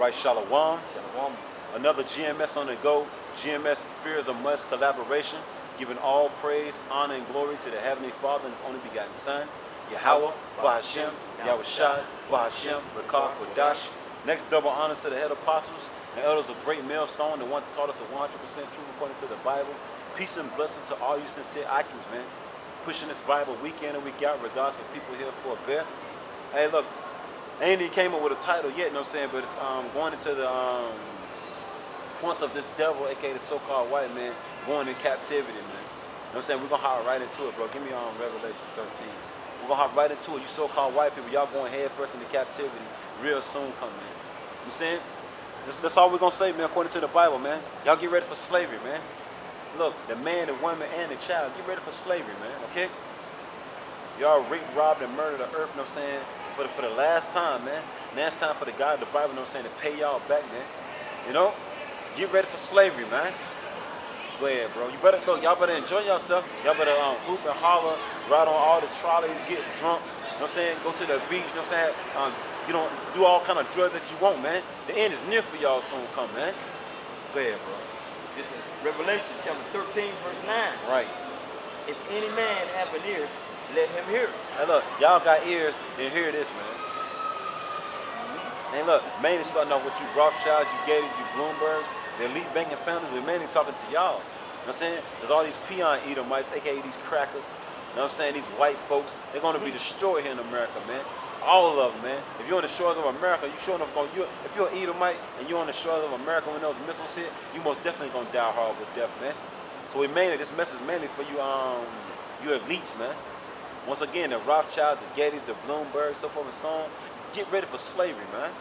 Right, Shalom. Shalom. Another GMS on the go. GMS Fears a Must collaboration, giving all praise, honor, and glory to the Heavenly Father and His only begotten Son, Yahawah, Bahashem, Yahawashi, Bahashem, Rakar, Kodash. Next, double honors to the head apostles and elders of GREATMILLSTONE, the ones who taught us the 100% truth according to the Bible. Peace and blessings to all you sincere Akins, man. Pushing this Bible week in and week out, regardless of people here for a bit. Hey, look, I ain't even came up with a title yet, you know what I'm saying, but it's going into the points of this devil, aka the so-called white man, going in captivity, man. You know what I'm saying? We're gonna hop right into it, bro. Give me Revelation 13. We're gonna hop right into it. You so-called white people, y'all going head first into captivity real soon coming, man. You know what I'm saying? That's all we're gonna say, man, according to the Bible, man. Y'all get ready for slavery, man. Look, the man, the woman, and the child, get ready for slavery, man, okay? Y'all raped, robbed, and murdered the earth, you know what I'm saying, for the last time, man. Now it's time for the God of the Bible, you know what I'm saying, to pay y'all back, man. You know? Get ready for slavery, man. Go ahead, bro. You better go. Y'all better enjoy yourself. Y'all better hoop and holler, ride on all the trolleys, get drunk, you know what I'm saying, go to the beach, you know what I'm saying, you know, do all kind of drugs that you want, man. The end is near for y'all soon come, man. Go ahead, bro. This is Revelation chapter 13, verse 9. Right. If any man have an ear, let him hear. Hey, look, y'all got ears, then hear this, man. And look, mainly starting off with you Rothschilds, you Gators, you Bloombergs, the elite banking families, we're mainly talking to y'all. You know what I'm saying? There's all these peon Edomites, aka these crackers. You know what I'm saying? These white folks, they're going to be destroyed here in America, man. All of them, man. If you're on the shores of America, you sure enough if you're an Edomite and you're on the shores of America when those missiles hit, you most definitely gonna die horrible death, man. So this message is mainly for you, you elites, man. Once again, the Rothschilds, the Gators, the Bloomberg, so forth and so on. Get ready for slavery, man.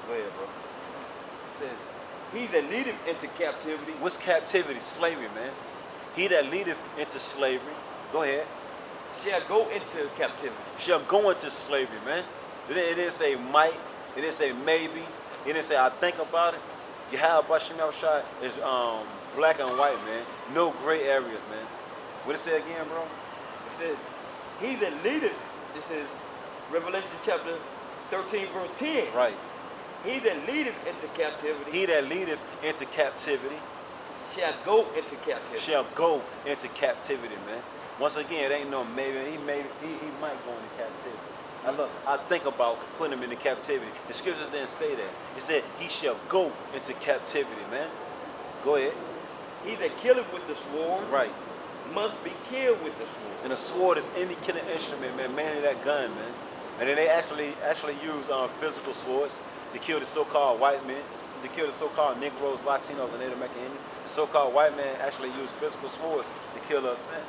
Go ahead, bro. It says, he that leadeth into captivity. What's captivity? Slavery, man. He that leadeth into slavery. Go ahead. Shall go into captivity. Shall go into slavery, man. It didn't say might. It didn't say maybe. It didn't say I think about it. YAHAWASHI is black and white, man. No gray areas, man. What it say again, bro? It says, he that leadeth, this is Revelation chapter 13, verse 10. Right. He that leadeth into captivity. He that leadeth into captivity. Shall go into captivity. Shall go into captivity, man. Once again, it ain't no maybe. He might go into captivity. Now look, I think about putting him into captivity. The scriptures didn't say that. It said he shall go into captivity, man. Go ahead. He that killeth with the sword. Right. Must be killed with the sword. And a sword is any killing instrument, man. Mainly that gun, man. And then they actually use physical swords to kill the so-called white men, to kill the so-called Negroes, Latinos, and Native American Indians. The so-called white man actually used physical swords to kill us, man.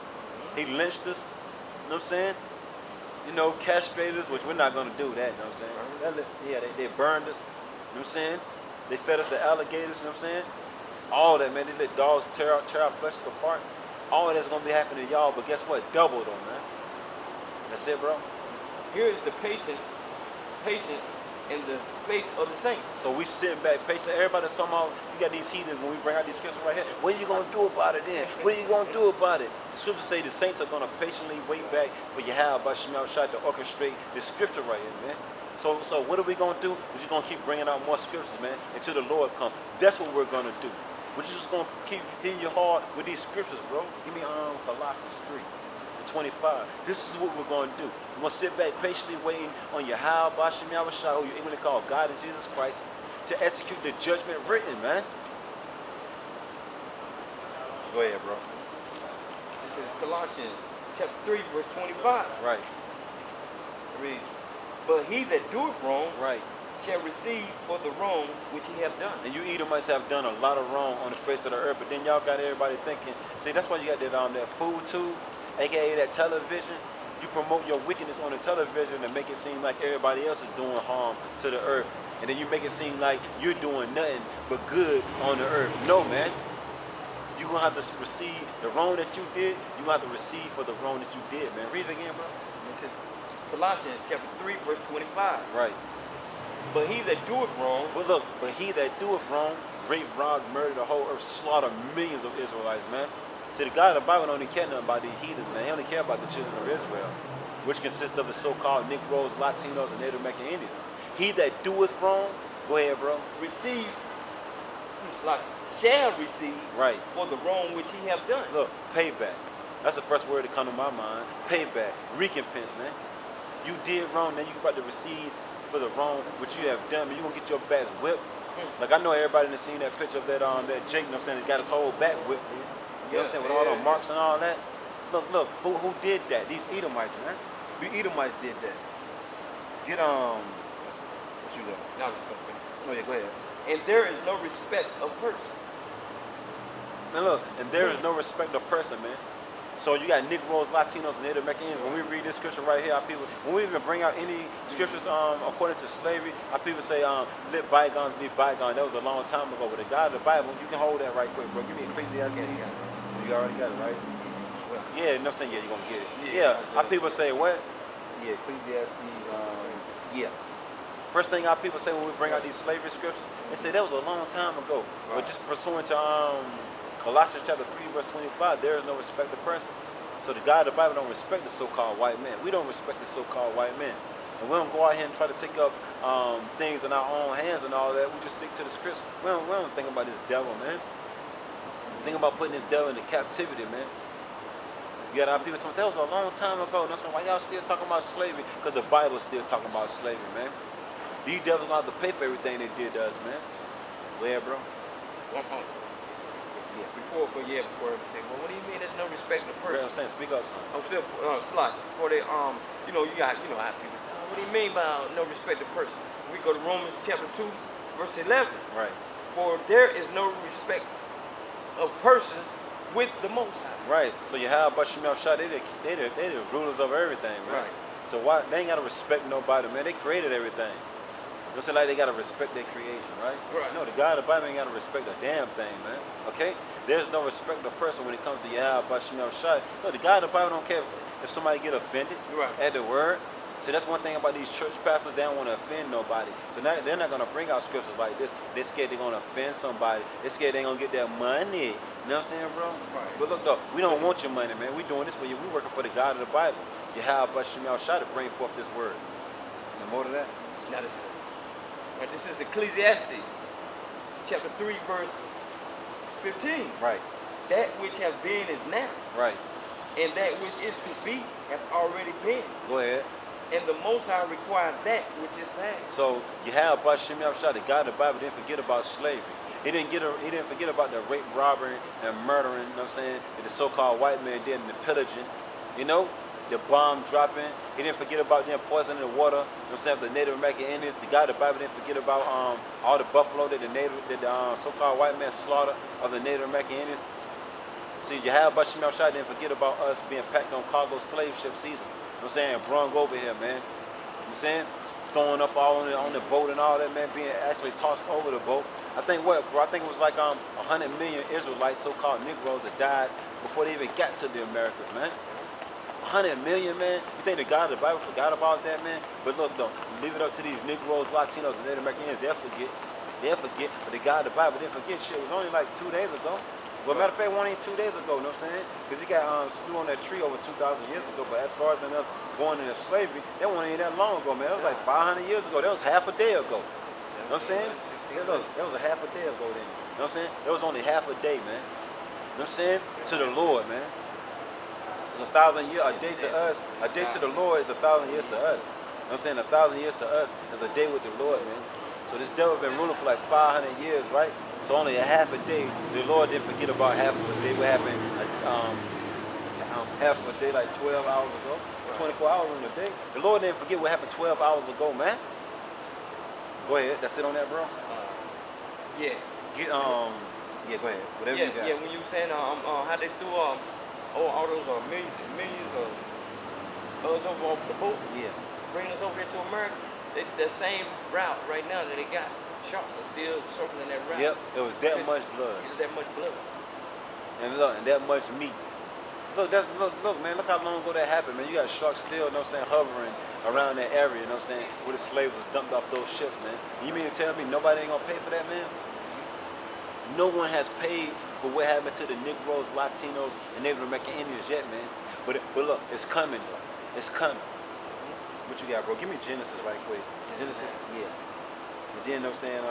He lynched us, you know what I'm saying? You know, castrated us, which we're not going to do that, you know what I'm saying? Yeah, they burned us, you know what I'm saying? They fed us to alligators, you know what I'm saying? All that, man. They let dogs tear our flesh apart. All of that's going to be happening to y'all, but guess what? Double though, man. That's it, bro. Here is the patience in the faith of the saints. So we sitting back, patient. Everybody somehow, you got these heathens when we bring out these scriptures right here. What are you going to do about it then? What are you going to do about it? The scriptures say the saints are going to patiently wait back for YAHAWASHI to orchestrate the scripture right here, man. So what are we going to do? We're just going to keep bringing out more scriptures, man, until the Lord comes. That's what we're going to do. We're just going to keep hitting your heart with these scriptures, bro. Give me Colossians 3:25. This is what we're going to do. We're going to sit back patiently waiting on YAHAWASHI, who you English call God and Jesus Christ, to execute the judgment written, man. Go ahead, bro. This is Colossians chapter 3, verse 25. Right. It reads, but he that doeth wrong, right, shall receive for the wrong which he hath done. And you Edomites have done a lot of wrong on the face of the earth, but then y'all got everybody thinking, see, that's why you got that food tube, aka that television. You promote your wickedness on the television and make it seem like everybody else is doing harm to the earth. And then you make it seem like you're doing nothing but good on the earth. No, man. You're going to have to receive the wrong that you did. You're going to have to receive for the wrong that you did, man. Read it again, bro. It says Colossians chapter 3, verse 25. Right. But he that doeth wrong. But look, but he that doeth wrong, rape, rob, murder the whole earth, slaughter millions of Israelites, man. See, the God of the Bible don't even care nothing about these heathens, man. He only care about the children of Israel, which consists of the so-called Negroes, Latinos, and Native American Indians. He that doeth wrong, Go ahead, bro. receive, it's like, shall receive Right. for the wrong which he have done. Look, payback. That's the first word that come to my mind. Payback. Recompense, man. You did wrong, then you about to receive for the wrong which you have done. Man, you gonna get your back whipped. Like I know everybody done seen that picture of that that Jake, you know what I'm saying, that got his whole back whipped. You know what I'm saying, with all those marks and all that. Look, who did that? These Edomites, man. The Edomites did that. Get what you got? No, Oh yeah, go ahead. and there is no respect of person. Man, look, and there is no respect of person, man. So you got Negroes, Latinos, and Native Americans. When we read this scripture right here, our people, when we even bring out any scriptures according to slavery, our people say, let bygones be bygones. That was a long time ago. But the God of the Bible, you can hold that right quick, bro. Give me Ecclesiastes. You already got it, right? Well, Yeah, no saying, yeah, you're going to get it. Yeah, Yeah, our people say what? Yeah, Ecclesiastes, yeah. First thing our people say when we bring out these slavery scriptures, they say that was a long time ago. Right. But just pursuant to Colossians chapter 3, verse 25, there is no respect of person. So the God of the Bible don't respect the so-called white man. We don't respect the so-called white man. And we don't go out here and try to take up things in our own hands and all that. We just stick to the scripts. We don't think about this devil, man. Think about putting this devil into captivity, man. You got our people talking, that was a long time ago. And I'm saying, why y'all still talking about slavery? Because the Bible's still talking about slavery, man. These devils don't have to pay for everything they did to us, man. Where, bro? Before I say, well, what do you mean there's no respect of person? I'm saying, speak up, son. I'm still slide. Before they you know, how people say, what do you mean by no respect of person? We go to Romans chapter 2, verse 11. Right. For there is no respect of persons with the Most High. Right. So YAHAWASHI, they the rulers of everything, man. Right. So why they ain't gotta respect nobody, man? They created everything. Don't say like they gotta respect their creation, right? Right. No, the God of the Bible ain't gotta respect a damn thing, man. Okay? There's no respect of person when it comes to YAHAWASHI. No, the God of the Bible don't care if somebody get offended at the word. So that's one thing about these church pastors, they don't want to offend nobody. So now they're not gonna bring out scriptures like this. They're scared they're gonna offend somebody. They're scared they're gonna get their money. You know what I'm saying, bro? Right. But look though, we don't want your money, man. We doing this for you. We working for the God of the Bible. YAHAWASHI to bring forth this word. And more to that. Now this is Ecclesiastes chapter 3, verse 15. Right. That which has been is now, Right. and that which is to be have already been. Go ahead. And the Most High required that which is past. So YAHAWASHI, the God of the Bible didn't forget about slavery. He didn't forget about the rape, robbery, and murdering, you know what I'm saying, that the so-called white man did, and the pillaging, you know, the bomb dropping. He didn't forget about them poisoning the water, you know what I'm saying, the Native American Indians. The God of the Bible didn't forget about all the buffalo that the so-called white man slaughtered of the Native American Indians. See, YAHAWASHI didn't forget about us being packed on cargo slave ships either. You know what I'm saying, brung over here, man. You know what I'm saying? Throwing up all on the boat and all that, man, being actually tossed over the boat. I think it was like 100 million Israelites, so-called Negroes, that died before they even got to the Americas, man. 100 million, man. You think the God of the Bible forgot about that, man? But look, though, leave it up to these Negroes, Latinos, and Native Americans. They'll forget. But the God of the Bible didn't forget shit. It was only like 2 days ago. Well, matter of fact, one ain't 2 days ago, you know what I'm saying? Because he got slew on that tree over 2,000 years ago. But as far as us going into slavery, that one ain't that long ago, man. That was like 500 years ago. That was half a day ago. You know what I'm saying? Yeah, look, that was a half a day ago then. You know what I'm saying? That was only half a day, man. You know what I'm saying? To the Lord, man. It's 1,000 years, a day to us. A day to the Lord is 1,000 years to us. You know what I'm saying? 1,000 years to us is a day with the Lord, man. So this devil been ruling for like 500 years, right? So only a half a day. The Lord didn't forget about half of a day. What happened half of a day, like 12 hours ago, 24 hours in a day. The Lord didn't forget what happened 12 hours ago, man. Go ahead. That's it on that, bro. Yeah. Yeah, go ahead. Whatever you got. Yeah. When you saying how they threw all those millions of us over off the boat. Yeah. Bringing us over here to America. That same route right now that they got. Sharks are still circling that route. Yep, it was that much blood. It was that much blood. And look, and that much meat. Look, look, man, look how long ago that happened, man. You got sharks still, you know what I'm saying, hovering around that area, you know what I'm saying, where the slaves was dumped off those ships, man. You mean to tell me nobody ain't gonna pay for that, man? No one has paid for what happened to the Negroes, Latinos, and Native American Indians yet, man. But look, it's coming, though. It's coming. What you got, bro? Give me Genesis right quick. Genesis, yeah. And then, you know what I'm saying,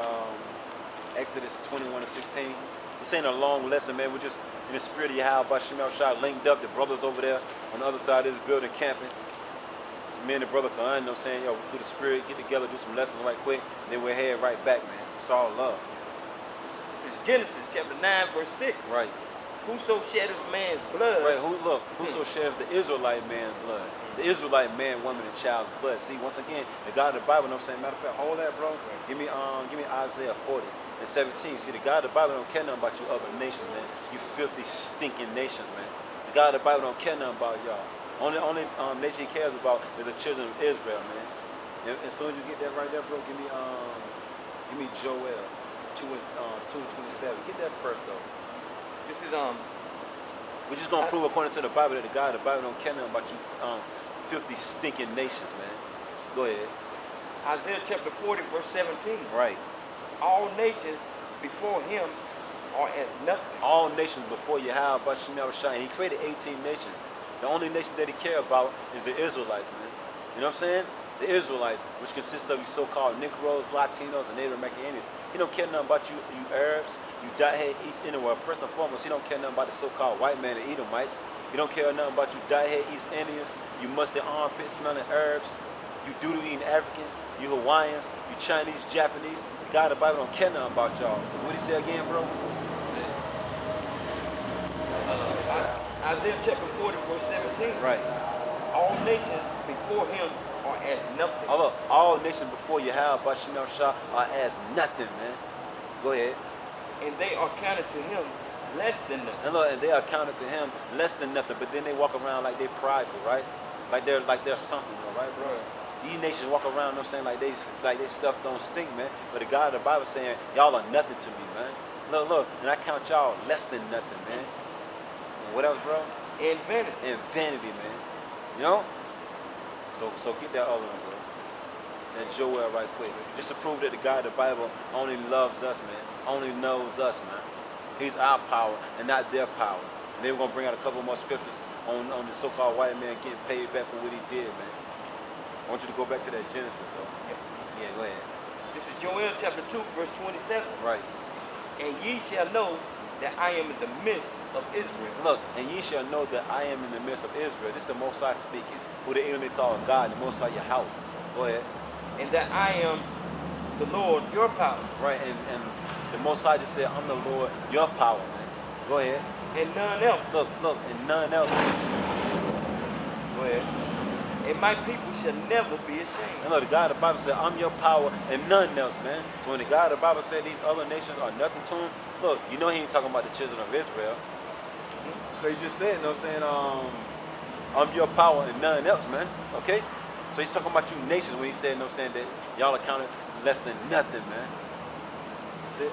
Exodus 21 and 16. This ain't a long lesson, man. We're just in the spirit of YAHAWASHI linked up. The brothers over there on the other side of this building camping. It's me and the brother Khan, you know what I'm saying? Yo, through the spirit, get together, do some lessons right quick, and then we'll head right back, man. It's all love. This is Genesis chapter 9, verse 6. Right. Whoso sheddeth man's blood. Right, whoso sheddeth the Israelite man's blood. The Israelite man, woman, and child's blood. See, once again, the God of the Bible, you know what I'm saying? Matter of fact, hold that, bro. Give me Isaiah 40 and 17. See, the God of the Bible don't care nothing about you other nations, man. You filthy, stinking nations, man. The God of the Bible don't care nothing about y'all. Only nation he cares about is the children of Israel, man. And as soon as you get that right there, bro, give me Joel 2 and 27. Get that first, though. This is We're just gonna prove according to the Bible that the God of the Bible don't care nothing about you filthy, stinking nations, man. Go ahead. Isaiah chapter 40, verse 17. Right. All nations before him are as nothing. All nations before YAHAWASHI. He created 18 nations. The only nation that he cares about is the Israelites, man. You know what I'm saying? The Israelites, which consists of you so-called Negroes, Latinos, and Native Americans. He don't care nothing about you Arabs, you dot-head East Indians. Well, first and foremost, he don't care nothing about the so-called white man, the Edomites. He don't care nothing about you dot-head East Indians, you mustard armpit smelling Arabs, you doodle-eating Africans, you Hawaiians, you Chinese, Japanese. The God of the Bible don't care nothing about y'all. What he say again, bro? Isaiah chapter 40, verse 17. Right. All nations before him are as nothing. Oh, look, all nations before YAHAWASHI are as nothing, man. Go ahead. And they are counted to him less than nothing. And look, and they are counted to him less than nothing, but then they walk around like they're prideful, right? Like they're something, right, bro? These nations walk around, you know what I'm saying, like they stuff don't stink, man. But the God of the Bible saying, y'all are nothing to me, man. Look, and I count y'all less than nothing, man. And what else, bro? In vanity. In vanity, man. You know? So get that other one, bro. And Joel right quick. Just to prove that the God of the Bible only loves us, man. Only knows us, man. He's our power and not their power. And then we're going to bring out a couple more scriptures on the so-called white man getting paid back for what he did, man. I want you to go back to that Genesis, though. Yeah, go ahead. This is Joel chapter 2, verse 27. Right. And ye shall know that I am in the midst of Israel. Look, and ye shall know that I am in the midst of Israel. This is the Most High speaking, who the enemy called God, the Most High Yahawah. Go ahead. And that I am the Lord, your power. Right, and the Most High just said, I'm the Lord, your power, man. Go ahead. And none else. Look, and none else. Go ahead. And my people shall never be ashamed. And look, the God of the Bible said, I'm your power and none else, man. So when the God of the Bible said these other nations are nothing to him, look, you know he ain't talking about the children of Israel. So he just said, you know what I'm saying, I'm your power and none else, man. Okay? So he's talking about you nations when he said, you know what I'm saying, that y'all are counted less than nothing, man. That's it.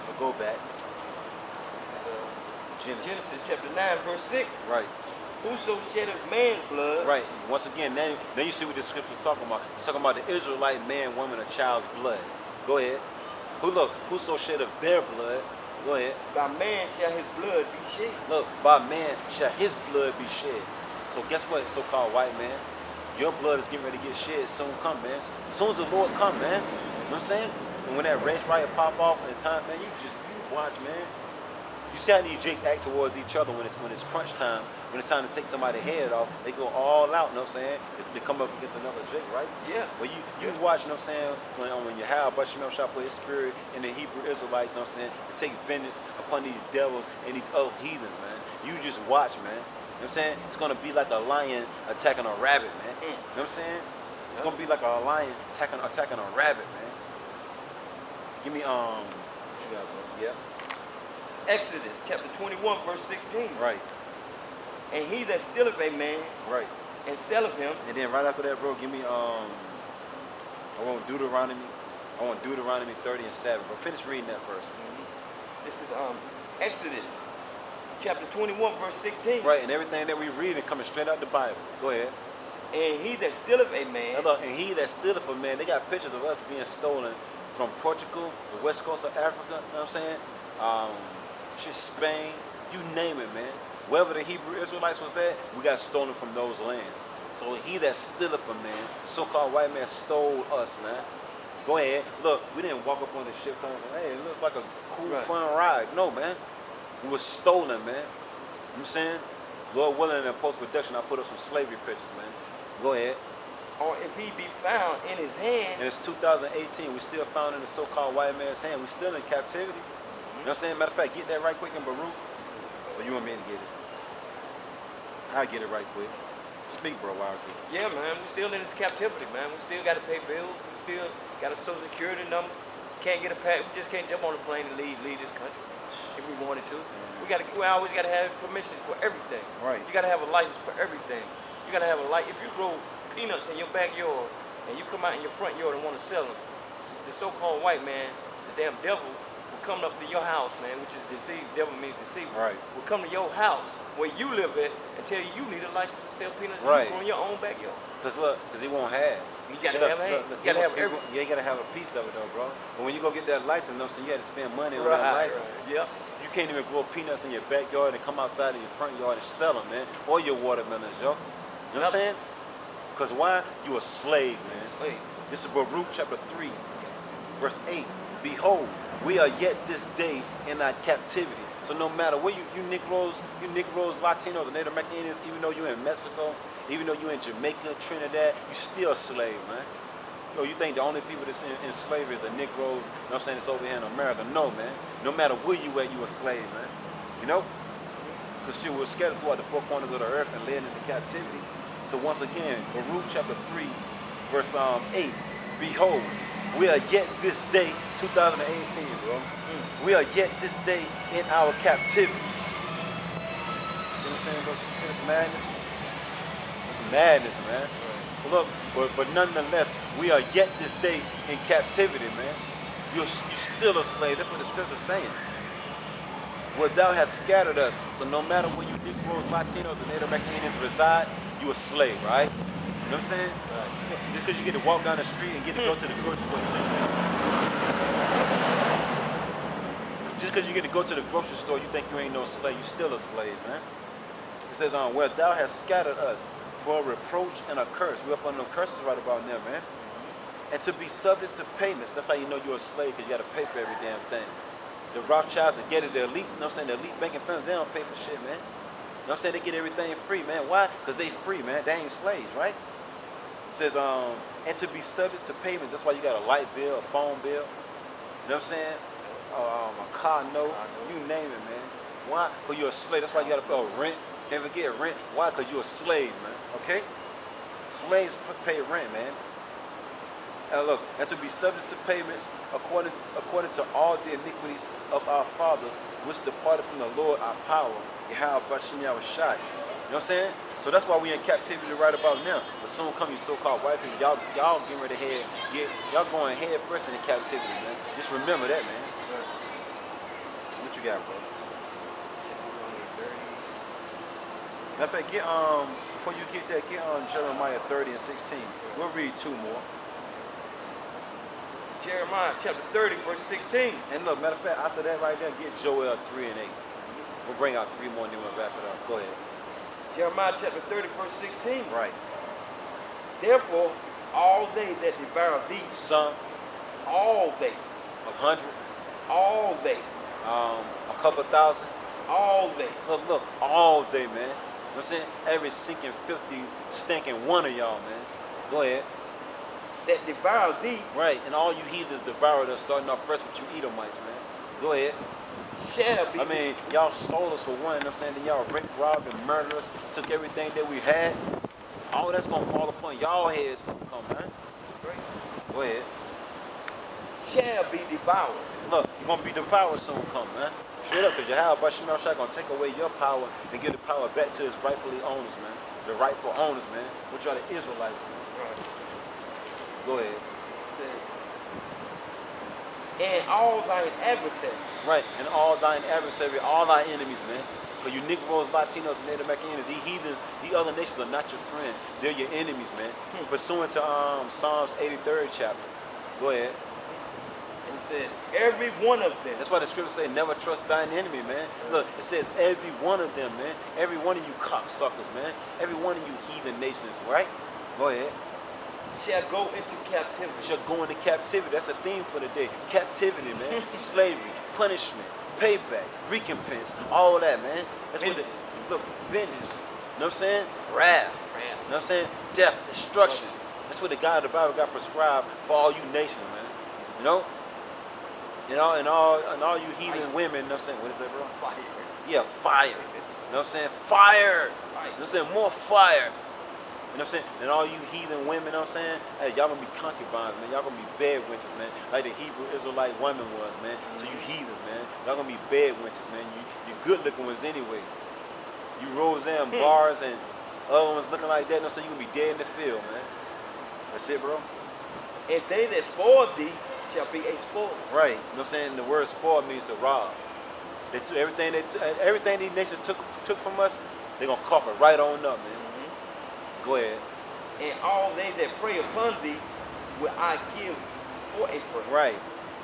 So go back. Genesis chapter 9, verse 6. Right. Whoso sheddeth man's blood. Right. Once again, now you see what the scripture is talking about. It's talking about the Israelite man, woman, or child's blood. Go ahead. Whoso sheddeth their blood. Go ahead. By man shall his blood be shed. Look, by man shall his blood be shed. So guess what, so-called white man? Your blood is getting ready to get shed soon come, man. As soon as the Lord come, man. You know what I'm saying? And when that race riot pop off in time, man, you watch, man. You see how these jakes act towards each other when it's crunch time, when it's time to take somebody's head off, they go all out, you know what I'm saying? They come up against another jake, right? Yeah. Well, you watch, you know what I'm saying, when YAHAWASHI put his spirit in the Hebrew Israelites, you know what I'm saying, to take vengeance upon these devils and these other heathens, man. You just watch, man. You know what I'm saying? It's going to be like a lion attacking a rabbit, man. You know what I'm saying? It's going to be like a lion attacking a rabbit, man. Give me, what you got, bro? Yeah. Exodus chapter 21, verse 16. Right. And he that stealeth a man, right, and selleth him. And then right after that, bro, give me I want Deuteronomy 30 and 7. Bro, finish reading that first. This is Exodus chapter 21, verse 16. Right, and everything that we read is coming straight out the Bible. Go ahead. And he that stealeth a man. And he that stealeth a man, they got pictures of us being stolen from Portugal, the west coast of Africa, you know what I'm saying? Spain, you name it, man. Wherever the Hebrew Israelites was at, we got stolen from those lands. So he that stealeth a man, the so-called white man, stole us, man. Go ahead. Look, we didn't walk up on the ship coming, hey, it looks like a cool, Right. fun ride. No, man. It was stolen, man. You know what I'm saying? Lord willing, in post-production, I put up some slavery pictures, man. Go ahead. Or if he be found in his hand. And it's 2018. We still found in the so-called white man's hand. We still in captivity. You know what I'm saying? Matter of fact, get that right quick in Baruch. Or you want me to get it? I'll get it right quick. Speak, bro, while I get it. Yeah, man, we still in this captivity, man. We still got to pay bills. We still got a social security number. Can't get a pass. We just can't jump on a plane and leave this country if we wanted to. We always got to have permission for everything. Right. You got to have a license for everything. You got to have a license. If you grow peanuts in your backyard and you come out in your front yard and want to sell them, the so-called white man, the damn devil, will come up to your house, man, which is deceive. Devil means deceive. Right. Will come to your house where you live at and tell you you need a license to sell peanuts Right. in your own backyard. Because look, he won't have. You gotta have it. You gotta have everything. You ain't gotta have a piece of it though, bro. But when you go get that license, so you had to spend money on that Right. license. Yep. You can't even grow peanuts in your backyard and come outside in your front yard and sell them, man. Or your watermelons, yo. You know what I'm saying? Because why? You a slave, man. Slave. This is Baruch chapter 3, verse 8. Behold, we are yet this day in our captivity. So no matter where you Negroes, Latinos, and Native Americans, even though you're in Mexico, even though you're in Jamaica, Trinidad, you still a slave, man. So you think the only people that's in slavery is the Negroes, you know what I'm saying, it's over here in America. No, man. No matter where you at, you a slave, man. You know? Because she was scattered throughout the four corners of the earth and led into captivity. So once again, Baruch chapter 3, verse 8. Behold, we are yet this day, 2018, bro. We are yet this day in our captivity. You know what I'm saying, bro? It's madness. It's madness, man. Look, but nonetheless, we are yet this day in captivity, man. You're still a slave. That's what the scripture's saying. Where thou hast scattered us. So no matter where you Negroes, Latinos, and Native Americans reside, you a slave, right? You know what I'm saying? Right. Just because you get to walk down the street and get to go to the grocery store. Just because you get to go to the grocery store, you think you ain't no slave. You still a slave, man. It says, where thou hast scattered us for a reproach and a curse. We're up on them curses right about now, man. And to be subject to payments. That's how you know you're a slave, because you got to pay for every damn thing. The Rothschilds, the Getty, the elites, you know what I'm saying? The elite banking firms, they don't pay for shit, man. You know what I'm saying? They get everything free, man. Why? Because they free, man. They ain't slaves, right? It says, and to be subject to payments. That's why you got a light bill, a phone bill. You know what I'm saying? A car note, you name it, man. Why? Because you're a slave. That's why you got to pay rent. Can't forget rent. Why? Because you're a slave, man. Okay? Slaves pay rent, man. And look, and to be subject to payments according to all the iniquities of our fathers, which departed from the Lord our power, YAHAWASHI. You know what I'm saying? So that's why we in captivity right about now. But soon come you so-called white people, y'all getting ready to y'all going head first into captivity, man. Just remember that, man. What you got, bro? Matter of fact, before you get that, get on Jeremiah 30 and 16. We'll read two more. Jeremiah chapter 30, verse 16. And look, matter of fact, after that right there, get Joel 3 and 8. We'll bring out three more and then we'll wrap it up. Go ahead. Jeremiah chapter 30, verse 16. Right. Therefore, all they that devour thee, Some, all they, 100, all they, a couple thousand. all they. Look, all day, man. You know what I'm saying? Every sinking, filthy, stinking one of y'all, man. Go ahead. That devour thee. Right, and all you heathens devoured us, starting off first with you Edomites, man. Go ahead. Shall be. I mean, y'all stole us for one, you know what I'm saying? Then y'all raped, robbed, and murdered us, took everything that we had. All that's gonna fall upon y'all heads soon come, man. Go ahead. Shall be devoured. Look, you're gonna be devoured soon come, man. Straight up, because YAHAWASHI gonna take away your power and give the power back to its rightfully owners, man. The rightful owners, man. Which are the Israelites, man. Right. Go ahead. And all thine adversaries. Right, and all thine adversary, all thy enemies, man. For you Negroes, Latinos, Native Americans, these heathens, these other nations are not your friends. They're your enemies, man. Pursuant to Psalms 83rd chapter. Go ahead. And it said, every one of them. That's why the scripture say, never trust thine enemy, man. Look, it says every one of them, man. Every one of you cocksuckers, man. Every one of you heathen nations, right? Go ahead. shall go into captivity. Shall go into captivity. That's a theme for the day. Captivity, man. Slavery, punishment, payback, recompense, all that, man. That's what it is. Look, vengeance. You know what I'm saying? Wrath. You know what I'm saying? Death, destruction. That's what the God of the Bible got prescribed for all you nations, man. You know? And all you heathen women, you know what I'm saying? What is that, bro? Fire. Yeah, fire. You know what I'm saying? Fire. You know what I'm saying? More fire. You know what I'm saying? And all you heathen women, you know what I'm saying? Hey, y'all gonna be concubines, man. Y'all gonna be bed wenches, man. Like the Hebrew Israelite woman was, man. So you heathens, man. Y'all gonna be bed wenches, man. You good looking ones anyway. You Roseanne bars and other ones looking like that, you know what I'm saying? You gonna be dead in the field, man. That's it, bro. And they that spoil thee shall be a spoil. Right. You know what I'm saying? The word spoil means to rob. Everything these nations took from us, they're gonna cough it right on up, man. Go ahead. And all they that prey upon thee will I give for a prey. Right.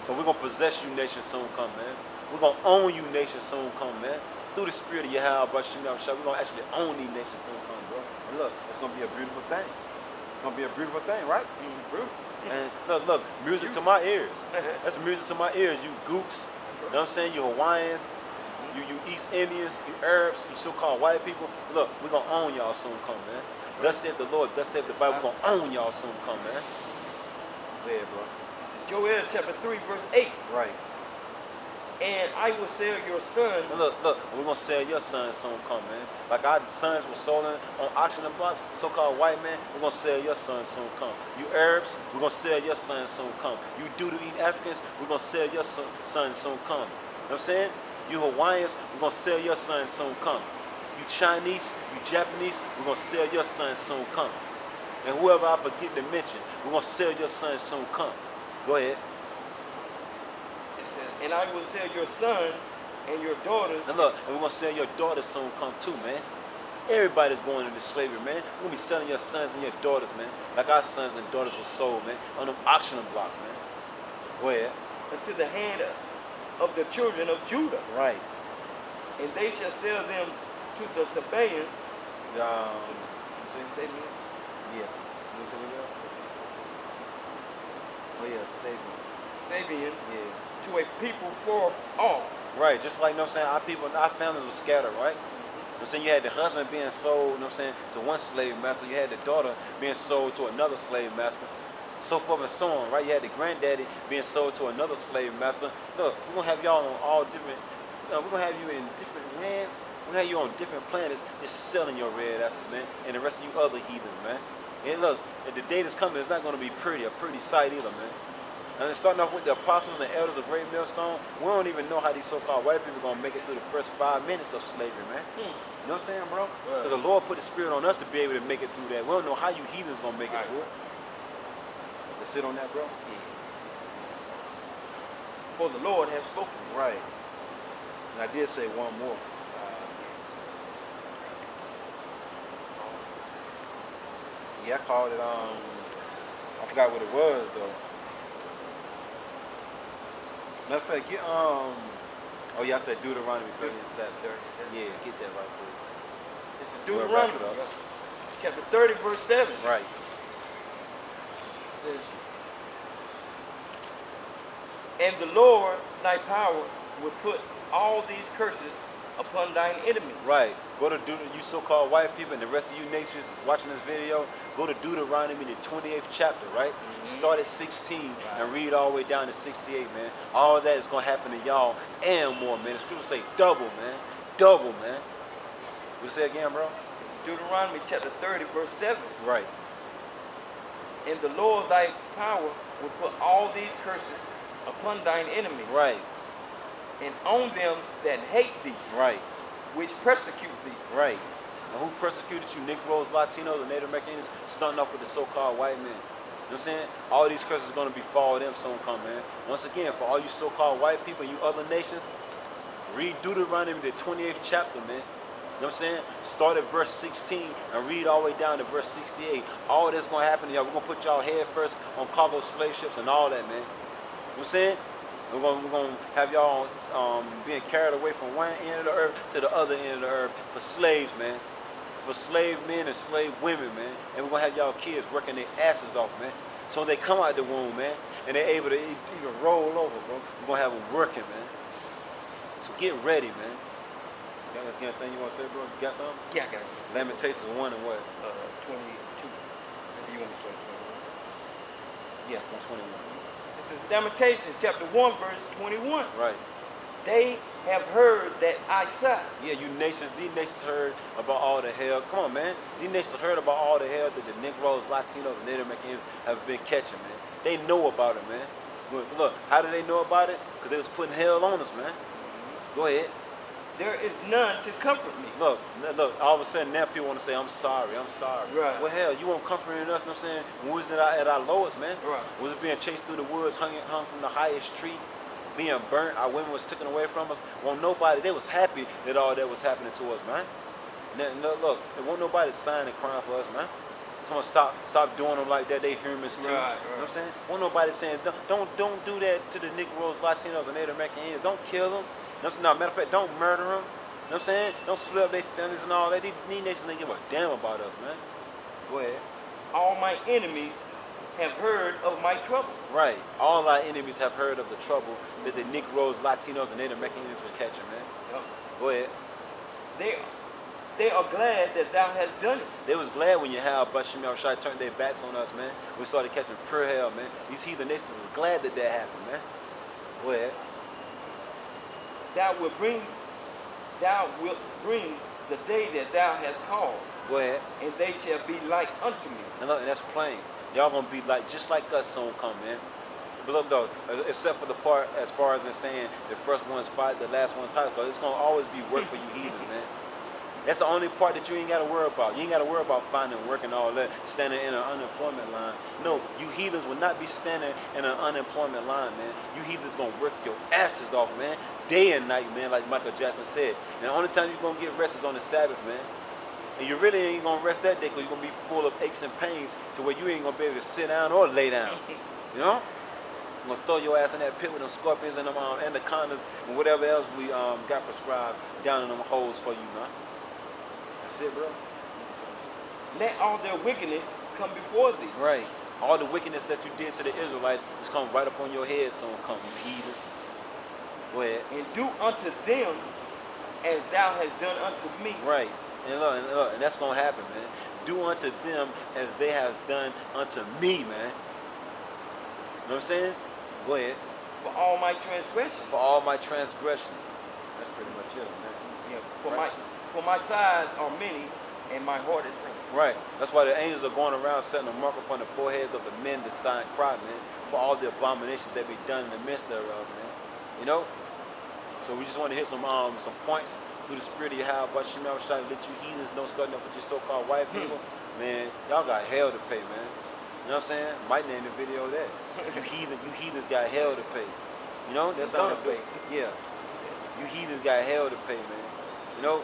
So we're gonna possess you nations soon come, man. We're gonna own you nations soon come, man. Through the spirit of YAHAWASHI, we're gonna actually own these nations soon come, bro. And look, it's gonna be a beautiful thing. It's gonna be a beautiful thing, right? Beautiful. And look, music to my ears. That's music to my ears, you gooks. You know what I'm saying? You Hawaiians, you East Indians, you Arabs, you so-called white people. Look, we're gonna own y'all soon come, man. Thus said the Lord, thus said the Bible, we're gonna own y'all soon come, man. Go ahead, bro. Joel chapter 3, verse 8. Right. And I will sell your son. Look, we're gonna sell your son soon come, man. Like our sons were sold on auction blocks, so-called white man, we're gonna sell your son soon come. You Arabs, we're gonna sell your son soon come. You do-to-eat Africans, we're gonna sell your son soon come. You know what I'm saying? You Hawaiians, we're gonna sell your son soon come. You Chinese, you Japanese, we're gonna sell your son soon come. And whoever I forget to mention, we're gonna sell your son soon come. Go ahead. It says, and I will sell your son and your daughters. And look, and we're gonna sell your daughters soon come too, man. Everybody's going into slavery, man. We're gonna be selling your sons and your daughters, man. Like our sons and daughters were sold, man, on them auction blocks, man. Go ahead. Into the hand of the children of Judah. Right. And they shall sell them to the Sabaeans. Yeah. Oh yeah, Sabian. Yeah. To a people far off. Right, just like, you know what I'm saying, our families were scattered, right? You know what I'm saying? You had the husband being sold, you know what I'm saying, to one slave master. You had the daughter being sold to another slave master. So forth and so on, right? You had the granddaddy being sold to another slave master. Look, we're gonna have y'all on all different, we're gonna have you in different lands. We're gonna have you on different planets just selling your red asses, man, and the rest of you other heathens, man. And look, if the day that's coming, it's not gonna be a pretty sight either, man. And starting off with the apostles and elders of GREATMILLSTONE, we don't even know how these so-called white people are gonna make it through the first 5 minutes of slavery, man. You know what I'm saying, bro? Because the Lord put the spirit on us to be able to make it through that. We don't know how you heathens gonna make it through it. Let's sit on that, bro. For the Lord has spoken. Right. And I did say one more. Yeah, I called it, I forgot what it was, though. Matter of fact, get, oh yeah, I said Deuteronomy 30 and 7. Yeah, get that right, please. It's Deuteronomy chapter 30, verse 7. Right. It says, and the Lord, thy power, will put all these curses upon thine enemy. Right. Go to you so-called white people and the rest of you nations watching this video, go to Deuteronomy, the 28th chapter, right? Start at 16 and read all the way down to 68, man. All of that is going to happen to y'all and more, man. The scriptures say double, man. Double, man. What you say again, bro? Deuteronomy chapter 30, verse 7. Right. And the Lord thy power will put all these curses upon thine enemy. Right. And on them that hate thee. Right. Which persecute thee. Right. And who persecuted you? Negroes, Latinos, and Native Americans, starting off with the so-called white men. You know what I'm saying? All these curses are going to be fall them soon come, man. Once again, for all you so-called white people and you other nations, read Deuteronomy, the 28th chapter, man. You know what I'm saying? Start at verse 16 and read all the way down to verse 68. All that's going to happen to y'all. We're going to put y'all head first on cargo slave ships and all that, man. You know what I'm saying? We're going to have y'all being carried away from one end of the earth to the other end of the earth for slaves, man. for slave men and slave women, man. And we're gonna have y'all kids working their asses off, man. So when they come out the womb, man, and they're able to even roll over, bro, we're gonna have them working, man. So get ready, man. You got anything you want to say, bro? You got something? Yeah, I got you. Lamentations 1 and what? 22. Maybe you want to start 21? Yeah, 121. This is Lamentations chapter 1, verse 21. Right. They have heard that I sigh. Yeah, you nations, these nations heard about all the hell. Come on, man. These nations heard about all the hell that the Negroes, Latinos, and Native Americans have been catching, man. They know about it, man. Look, how do they know about it? Because they was putting hell on us, man. Go ahead. There is none to comfort me. Look, all of a sudden now people want to say, I'm sorry, I'm sorry. Right. Well, hell, you weren't comforting us, you know what I'm saying? When we was at our lowest, man. Right. Was it being chased through the woods, hung from the highest tree, being burnt, our women was taken away from us? Well, nobody, they was happy that all that was happening to us, man. Look, there wasn't nobody sighing and crying for us, man. Someone stop doing them like that, they humans too. Right. You know what I'm saying? Wasn't nobody saying, don't do that to the Negroes, Latinos, and Native Americans. Don't kill them. You know what I'm saying? No, matter of fact, don't murder them. You know what I'm saying? Don't split up their families and all that. These nations don't give a damn about us, man. Go ahead. All my enemies have heard of my trouble. Right. All our enemies have heard of the trouble that the Negroes, Latinos, and Native Americans were catching, man. Yep. Go ahead. They are glad that thou hast done it. They was glad when YAHAWASHI turned their backs on us, man. We started catching pure hell, man. These heathen nations was glad that happened, man. Go ahead. Thou wilt bring the day that thou hast called. Go ahead. And they shall be like unto me. And look, that's plain. Y'all gonna be like just like us soon come, man. But look though, except for the part as far as in saying the first one's fight, the last one's hot, because it's gonna always be work for you heathens, man. That's the only part that you ain't gotta worry about. You ain't gotta worry about finding work and all that, standing in an unemployment line. No, you heathens will not be standing in an unemployment line, man. You heathens gonna work your asses off, man. Day and night, man, like Michael Jackson said. And the only time you're gonna get rest is on the Sabbath, man. And you really ain't gonna rest that day because you're gonna be full of aches and pains to where you ain't gonna be able to sit down or lay down. You know? I'm gonna throw your ass in that pit with them scorpions and them anacondas and whatever else we got prescribed down in them holes for you, man. That's it, bro. Let all their wickedness come before thee. Right. All the wickedness that you did to the Israelites is coming right up on your head, so come, you heathens. Go ahead. And do unto them as thou hast done unto me. Right. And look, and that's gonna happen, man. Do unto them as they have done unto me, man. You know what I'm saying? Go ahead. For all my transgressions. For all my transgressions. That's pretty much it, man. Yeah. For my sides are many, and my heart is faint. Right. That's why the angels are going around setting a mark upon the foreheads of the men that sigh and cry, man, for all the abominations that be done in the midst thereof, man. You know? So we just want to hit some points through the spirit of YAHAWASHI, let you heathens know, starting up with your so-called white people. Man, y'all got hell to pay, man. You know what I'm saying? Might name the video that. You heathens got hell to pay. You know? That's how it pay. Yeah. You heathens got hell to pay, man. You know?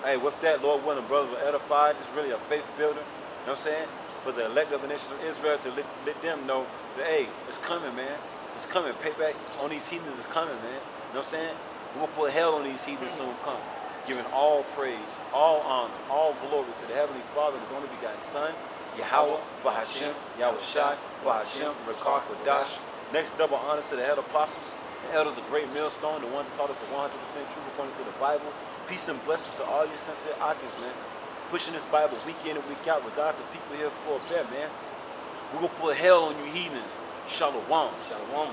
Hey, with that, Lord willing, brothers were edified. It's really a faith builder. You know what I'm saying? For the elect of the nation of Israel to let them know that, hey, it's coming, man. It's coming. Payback on these heathens is coming, man. You know what I'm saying? We're going to put hell on these heathens soon come. Giving all praise, all honor, all glory to the Heavenly Father and His only begotten Son, Yahawah, Bahashem, Yahawashi, Bahashem, Rakar, Kodash. Next, double honors to the head apostles, the elders of Great Millstone, the ones that taught us the 100% truth according to the Bible. Peace and blessings to all your sincere audience, man. Pushing this Bible week in and week out, regardless of people here for a bet, man. We're going to put hell on you heathens. Shalom. Shalom.